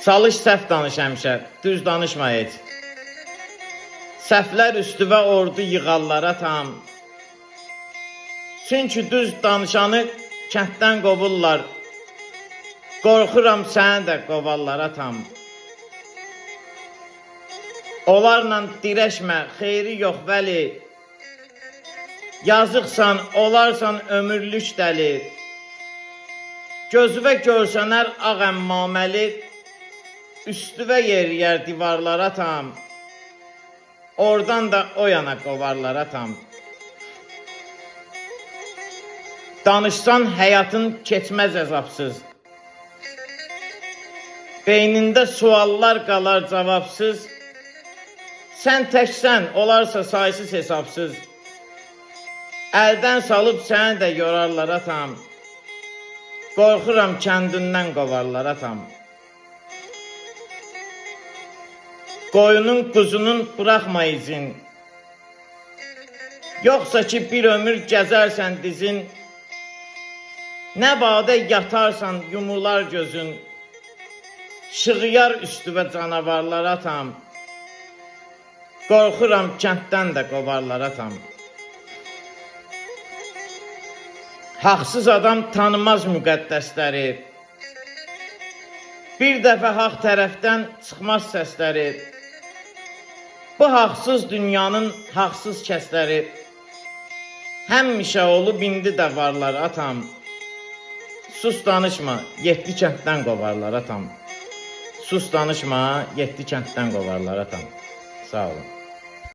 Çalış səhv danış həmişə, düz danışma heç. Səhvlər üstüvə ordu yığarlara tam. Çünki düz danışanı kənddən qovurlar. Qorxuram səni də qovarlara tam. Onlarla dirəşmə, xeyri yox vəli. Yazıqsan, olarsan ömürlük dəli. Gözüvə görsənər ağ əmmaməli. Üstüvə yeriyər divarlara tam. Oradan da o yana qovarlara tam. Danışsan həyatın keçməz əzabsız. Beynində suallar qalar cavabsız. Sən təksən, olarsa saysız hesabsız. Əldən salıb səni də yorarlara tam. Qorxuram kəndindən qovarlara tam. Qoyunun, quzunun bıraxma izin. Yoxsa ki bir ömür gəzərsən dizin. Nə badə yatarsan yumular gözün. Şığıyar üstüvə canavarlara tam. Qorxuram kənddən də qovarlara tam. Haqsız adam tanımaz müqəddəsləri. Bir dəfə haqq tərəfdən çıxmaz səsləri. Bu haqsız dünyanın haqsız kəsləri. Həmişə olub indi də varlar atam. Sus danışma, 7 kənddən qovarlar atam. Sus danışma, 7 kənddən qovarlar atam. Sağ olun.